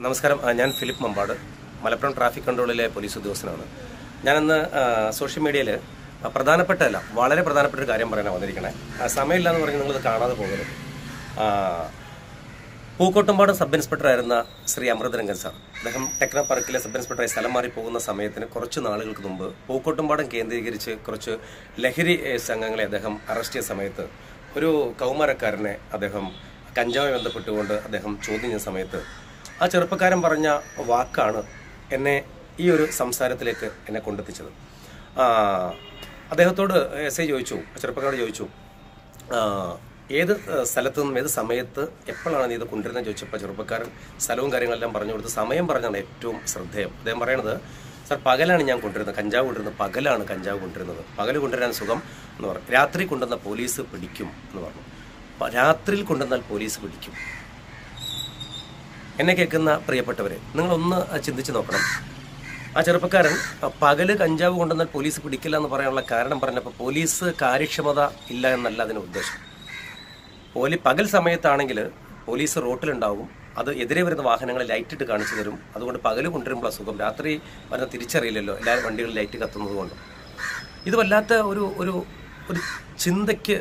നമസ്കാരം. ഞാൻ Philip Mampad, Malappuram traffic കൺട്രോളിലെ പോലീസ് ഉദ്യോഗസ്ഥനാണ്. ഞാനിന്ന് സോഷ്യൽ മീഡിയയിൽ വളരെ പ്രധാനപ്പെട്ട ഒരു കാര്യം പറയാനാണ് വന്നിരിക്കണേ. സമയമില്ല എന്ന് പറഞ്ഞ് നിങ്ങളിത് കാണാതെ പോകരുത്. പൂക്കോട്ടുംപാടം സബ് ഇൻസ്പെക്ടറായിരുന്ന ശ്രീ അമൃതരംഗൻ സാർ, അദ്ദേഹം ടെക്നോ പാർക്കിലെ സബ് ഇൻസ്പെക്ടറായി സ്ഥലം മാറി പോകുന്ന സമയത്തിന് കുറച്ച് നാളുകൾക്ക് മുമ്പ് പൂക്കോട്ടുംപാടം കേന്ദ്രീകരിച്ച് കുറച്ച് ലഹരി സംഘങ്ങളെ അദ്ദേഹം അറസ്റ്റ് ചെയ്ത സമയത്ത് ഒരു കൗമാരക്കാരനെ അദ്ദേഹം കഞ്ചാവുമായി ബന്ധപ്പെട്ടുകൊണ്ട് അദ്ദേഹം ചോദ്യം ചെയ്ത സമയത്ത് ആ ചെറുപ്പക്കാരൻ പറഞ്ഞ വാക്കാണ് എന്നെ ഈ ഒരു സംസാരത്തിലേക്ക് എന്നെ കൊണ്ടെത്തിച്ചത്. അദ്ദേഹത്തോട് എസ് ഐ ചോദിച്ചു, ചെറുപ്പക്കാരോട് ചോദിച്ചു, ഏത് സ്ഥലത്തു നിന്നും ഏത് സമയത്ത് എപ്പോഴാണ് നീ ഇത് കൊണ്ടുവരുന്നത് ചോദിച്ചപ്പോൾ ചെറുപ്പക്കാരൻ സ്ഥലവും കാര്യങ്ങളെല്ലാം പറഞ്ഞു കൊടുത്ത് സമയം പറഞ്ഞാണ് ഏറ്റവും ശ്രദ്ധേയം. അദ്ദേഹം പറയണത്, സാർ പകലാണ് ഞാൻ കൊണ്ടുവരുന്നത്, കഞ്ചാവ് കൊണ്ടുവരുന്നത് പകലാണ് കഞ്ചാവ് കൊണ്ടുവരുന്നത്, പകൽ കൊണ്ടുവരാൻ സുഖം എന്ന് പറഞ്ഞു. രാത്രി കൊണ്ടുവന്ന പോലീസ് പിടിക്കും എന്ന് പറഞ്ഞു. രാത്രിയിൽ കൊണ്ടുവന്നാൽ പോലീസ് പിടിക്കും. എന്നെ കേൾക്കുന്ന പ്രിയപ്പെട്ടവരെ, നിങ്ങളൊന്ന് ചിന്തിച്ച് നോക്കണം. ആ ചെറുപ്പക്കാരൻ പകല് കഞ്ചാവ് കൊണ്ടുവന്നാൽ പോലീസ് പിടിക്കില്ല എന്ന് പറയാനുള്ള കാരണം പറഞ്ഞപ്പോൾ പോലീസ് കാര്യക്ഷമത ഇല്ല എന്നല്ല അതിന് ഉദ്ദേശം. പകൽ സമയത്താണെങ്കിൽ പോലീസ് റോട്ടിലുണ്ടാവും, അത് എതിരെ വരുന്ന വാഹനങ്ങളെ ലൈറ്റിട്ട് കാണിച്ചു തരും. അതുകൊണ്ട് പകൽ കൊണ്ടുവരുമ്പോൾ സുഖം, രാത്രി വരുന്ന തിരിച്ചറിയില്ലല്ലോ, എല്ലാ വണ്ടികളും ലൈറ്റ് കത്തുന്നത് കൊണ്ട്. ഇത് വല്ലാത്ത ഒരു ചിന്തയ്ക്ക്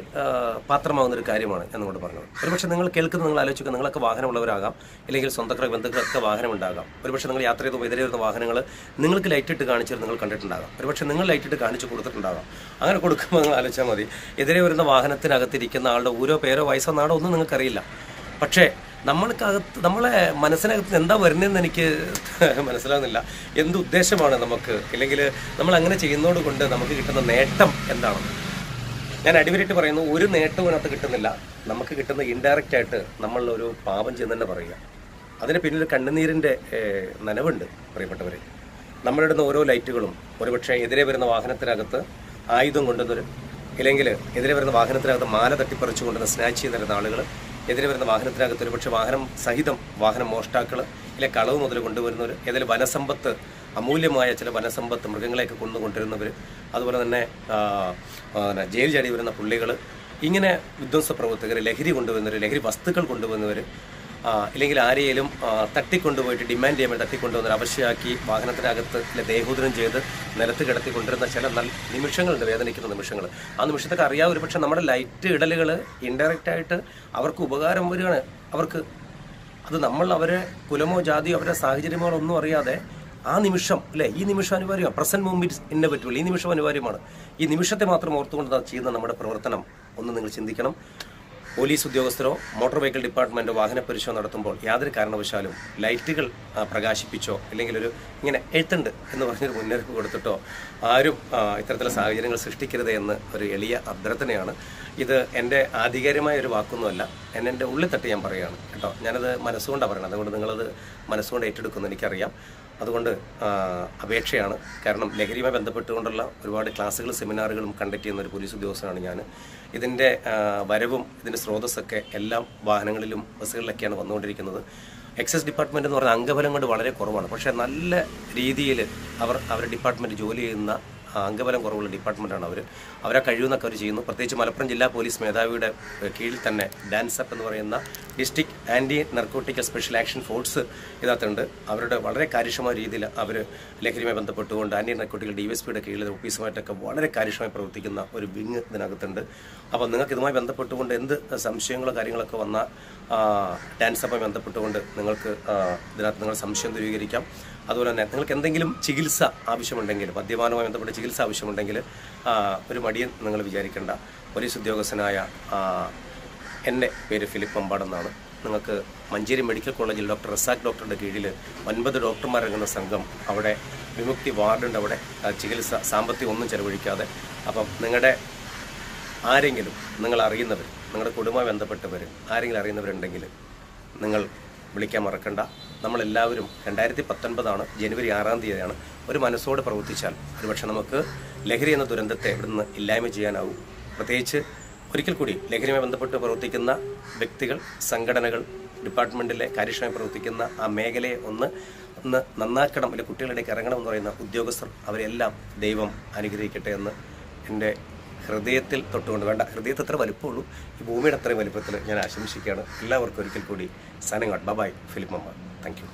പാത്രമാകുന്നൊരു കാര്യമാണ് ഞാൻ നിങ്ങളോട് പറഞ്ഞത്. ഒരുപക്ഷെ നിങ്ങൾ കേൾക്കുന്നത്, നിങ്ങൾ ആലോചിക്കുക, നിങ്ങളൊക്കെ വാഹനമുള്ളവരാകാം, അല്ലെങ്കിൽ സ്വന്തക്കാർ ബന്ധുക്കളൊക്കെ വാഹനമുണ്ടാകാം. ഒരുപക്ഷെ നിങ്ങൾ യാത്ര ചെയ്ത് എതിരെ വരുന്ന വാഹനങ്ങൾ നിങ്ങൾക്ക് ലൈറ്റിട്ട് കാണിച്ചത് നിങ്ങൾ കണ്ടിട്ടുണ്ടാകാം. ഒരുപക്ഷെ നിങ്ങൾ ലൈറ്റിട്ട് കാണിച്ച് കൊടുത്തിട്ടുണ്ടാകാം. അങ്ങനെ കൊടുക്കുമ്പോൾ നിങ്ങൾ ആലോചിച്ചാൽ മതി, എതിരെ വരുന്ന വാഹനത്തിനകത്തിരിക്കുന്ന ആളുടെ ഊരോ പേരോ വയസ്സോ നാടോ ഒന്നും നിങ്ങൾക്കറിയില്ല. പക്ഷേ നമ്മളെ മനസ്സിനകത്ത് എന്താ വരുന്നതെന്ന് എനിക്ക് മനസ്സിലാകുന്നില്ല. എന്തുദ്ദേശമാണ് നമുക്ക്, അല്ലെങ്കിൽ നമ്മൾ അങ്ങനെ ചെയ്യുന്നതോട് കൊണ്ട് നമുക്ക് കിട്ടുന്ന നേട്ടം എന്താണ്? ഞാൻ അടിവരായിട്ട് പറയുന്നു, ഒരു നേട്ടവും അതിനകത്ത് കിട്ടുന്നില്ല. നമുക്ക് കിട്ടുന്ന ഇൻഡയറക്റ്റ് ആയിട്ട് നമ്മൾ ഒരു പാപം ചെയ്യുന്ന തന്നെ പറയുക. അതിന് പിന്നിൽ കണ്ണുനീരിൻ്റെ നനവുണ്ട് പ്രിയപ്പെട്ടവരെ. നമ്മളിടുന്ന ഓരോ ലൈറ്റുകളും ഒരുപക്ഷെ എതിരെ വരുന്ന വാഹനത്തിനകത്ത് ആയുധം കൊണ്ടുവന്നവർ, ഇല്ലെങ്കിൽ എതിരെ വരുന്ന വാഹനത്തിനകത്ത് മാല തട്ടിപ്പറിച്ചു കൊണ്ടുവന്ന് സ്നാച്ച് ചെയ്ത് തരുന്ന ആളുകൾ, എതിരെ വരുന്ന വാഹനത്തിനകത്ത് ഒരുപക്ഷെ വാഹനം സഹിതം വാഹനം മോഷ്ടാക്കൾ, ഇല്ലെ കളവ് മുതൽ കൊണ്ടുവരുന്നവർ, ഏതെങ്കിലും വനസമ്പത്ത്, അമൂല്യമായ ചില വനസമ്പത്ത് മൃഗങ്ങളെയൊക്കെ കൊണ്ടുവരുന്നവർ, അതുപോലെ തന്നെ ജയിൽ ചാടി വരുന്ന പുള്ളികൾ, ഇങ്ങനെ വിധ്വംസ പ്രവർത്തകർ, ലഹരി കൊണ്ടുവരുന്നവർ, ലഹരി വസ്തുക്കൾ കൊണ്ടുവന്നവർ, ഇല്ലെങ്കിൽ ആരെയും തട്ടിക്കൊണ്ടുപോയിട്ട് ഡിമാൻഡ് ചെയ്യുമ്പോൾ തട്ടിക്കൊണ്ടുവന്നവർ അവശ്യമാക്കി വാഹനത്തിനകത്ത് ദേഹോദരം ചെയ്ത് നിലത്ത് കിടത്തി കൊണ്ടുവരുന്ന ചില നല്ല നിമിഷങ്ങളുണ്ട്, വേദനിക്കുന്ന നിമിഷങ്ങൾ. ആ നിമിഷത്തൊക്കെ അറിയാം, ഒരു പക്ഷേ നമ്മുടെ ലൈറ്റ് ഇടലുകൾ ഇൻഡയറക്റ്റായിട്ട് അവർക്ക് ഉപകാരം വരികയാണ്. അവർക്ക് അത് നമ്മൾ അവരെ കുലമോ ജാതിയോ അവരുടെ സാഹചര്യമോ ഒന്നും അറിയാതെ ആ നിമിഷം, അല്ലേ, ഈ നിമിഷം അനിവാര്യമാണ്. Present moment ഇന്നവറ്റബിൾ. ഈ നിമിഷം അനിവാര്യമാണ്. ഈ നിമിഷത്തെ മാത്രം ഓർത്തുകൊണ്ട് ചെയ്യുന്ന നമ്മുടെ പ്രവർത്തനം ഒന്ന് നിങ്ങൾ ചിന്തിക്കണം. പോലീസ് ഉദ്യോഗസ്ഥരോ മോട്ടോർ വെഹിക്കിൾ ഡിപ്പാർട്ട്മെൻറ്റോ വാഹന പരിശോധന നടത്തുമ്പോൾ യാതൊരു കാരണവശാലും ലൈറ്റുകൾ പ്രകാശിപ്പിച്ചോ, അല്ലെങ്കിൽ ഇങ്ങനെ എഴുത്തുണ്ട് എന്ന് പറഞ്ഞൊരു മുന്നറിയിപ്പ് കൊടുത്തിട്ടോ ആരും ഇത്തരത്തിലുള്ള സാഹചര്യങ്ങൾ സൃഷ്ടിക്കരുത് എന്ന് ഒരു എളിയ അഭ്യർത്ഥനയാണ്. ഇത് എൻ്റെ ആധികാരികമായ ഒരു വാക്കൊന്നുമല്ല, എൻ്റെ ഉള്ളിൽ തട്ടി ഞാൻ പറയുകയാണ് കേട്ടോ. ഞാനത് മനസ്സുകൊണ്ടാണ് പറയുന്നത്, അതുകൊണ്ട് നിങ്ങളത് മനസ്സുകൊണ്ട് ഏറ്റെടുക്കുമെന്ന് എനിക്കറിയാം. അതുകൊണ്ട് അപേക്ഷയാണ്. കാരണം ലഹരിയുമായി ബന്ധപ്പെട്ടുകൊണ്ടുള്ള ഒരുപാട് ക്ലാസ്സുകളും സെമിനാറുകളും കണ്ടക്ട് ചെയ്യുന്ന ഒരു പോലീസ് ഉദ്യോഗസ്ഥനാണ് ഞാൻ. ഇതിൻ്റെ വരവും ഇതിൻ്റെ സ്രോതസ്സൊക്കെ എല്ലാ വാഹനങ്ങളിലും ബസ്സുകളിലൊക്കെയാണ് വന്നുകൊണ്ടിരിക്കുന്നത്. എക്സൈസ് ഡിപ്പാർട്ട്മെൻറ്റ് എന്ന് പറഞ്ഞാൽ അംഗബലം കൊണ്ട് വളരെ കുറവാണ്. പക്ഷേ നല്ല രീതിയിൽ അവരുടെ ഡിപ്പാർട്ട്മെൻറ്റ് ജോലി ചെയ്യുന്ന അംഗബലം കുറവുള്ള ഡിപ്പാർട്ട്മെൻറ്റാണ് അവരെ കഴിയുന്നൊക്കെ അവർ ചെയ്യുന്നു. പ്രത്യേകിച്ച് മലപ്പുറം ജില്ലാ പോലീസ് മേധാവിയുടെ കീഴിൽ തന്നെ ഡാൻസപ്പ് എന്ന് പറയുന്ന district anti narcotics special action force ഇതിനകത്തുണ്ട്. അവരുടെ വളരെ കാര്യക്ഷമമായ രീതിയിൽ അവർ ലഹരിയുമായി ബന്ധപ്പെട്ടുകൊണ്ട് ആൻറ്റി നർക്കോട്ടിക്കൽ DSPയുടെ കീഴിൽ ഓഫീസുമായിട്ടൊക്കെ വളരെ കാര്യക്ഷമമായി പ്രവർത്തിക്കുന്ന ഒരു വിങ് ഇതിനകത്തുണ്ട്. അപ്പോൾ നിങ്ങൾക്ക് ഇതുമായി ബന്ധപ്പെട്ടുകൊണ്ട് എന്ത് സംശയങ്ങളോ കാര്യങ്ങളൊക്കെ വന്നാൽ ഡാൻസപ്പുമായി ബന്ധപ്പെട്ടുകൊണ്ട് നിങ്ങൾക്ക് ഇതിനകത്ത് നിങ്ങൾ സംശയം ദൂരീകരിക്കാം. അതുപോലെ തന്നെ നിങ്ങൾക്ക് എന്തെങ്കിലും ചികിത്സ ആവശ്യമുണ്ടെങ്കിൽ, മദ്യപാനവുമായി ബന്ധപ്പെട്ട ചികിത്സ ആവശ്യമുണ്ടെങ്കിൽ ഒരു മടിയൻ നിങ്ങൾ വിചാരിക്കേണ്ട. പോലീസ് ഉദ്യോഗസ്ഥനായ എൻ്റെ പേര് ഫിലിപ്പ് മമ്പാടെന്നാണ്. നിങ്ങൾക്ക് മഞ്ചേരി മെഡിക്കൽ കോളേജിൽ ഡോക്ടർ റസാഖ് ഡോക്ടറുടെ കീഴിൽ 9 ഡോക്ടർമാരടങ്ങുന്ന സംഘം അവിടെ വിമുക്തി വാർഡുണ്ട്. അവിടെ ചികിത്സ സാമ്പത്തികം ഒന്നും ചെലവഴിക്കാതെ. അപ്പം നിങ്ങളുടെ ആരെങ്കിലും നിങ്ങൾ അറിയുന്നവർ, നിങ്ങളുടെ കുടുംബമായി ബന്ധപ്പെട്ടവർ ആരെങ്കിലും അറിയുന്നവരുണ്ടെങ്കിൽ നിങ്ങൾ വിളിക്കാൻ മറക്കണ്ട. നമ്മളെല്ലാവരും 2019 ജനുവരി 6 തീയതിയാണ്. ഒരു മനസ്സോടെ പ്രവർത്തിച്ചാൽ ഒരുപക്ഷെ നമുക്ക് ലഹരി എന്ന ദുരന്തത്തെ ഇവിടുന്ന് ഇല്ലായ്മ ചെയ്യാനാവും. പ്രത്യേകിച്ച് ഒരിക്കൽ കൂടി ലഹരിയുമായി ബന്ധപ്പെട്ട് പ്രവർത്തിക്കുന്ന വ്യക്തികൾ, സംഘടനകൾ, ഡിപ്പാർട്ട്മെൻറ്റിലെ കാര്യക്ഷമമായി പ്രവർത്തിക്കുന്ന ആ മേഖലയെ ഒന്ന് നന്നാക്കണം, അല്ലെങ്കിൽ കുട്ടികളിലേക്ക് ഇറങ്ങണം എന്ന് പറയുന്ന ഉദ്യോഗസ്ഥർ, അവരെല്ലാം ദൈവം അനുഗ്രഹിക്കട്ടെ എന്ന് എൻ്റെ ഹൃദയത്തിൽ തൊട്ടുകൊണ്ട് വേണ്ട, ഹൃദയത്തിൽ അത്ര വലിപ്പമുള്ളൂ, ഈ ഭൂമിയുടെ അത്രയും വലിപ്പത്തിൽ ഞാൻ ആശംസിക്കുകയാണ്. എല്ലാവർക്കും ഒരിക്കൽ കൂടി signing out. Bye, Philip Mampad. Thank U.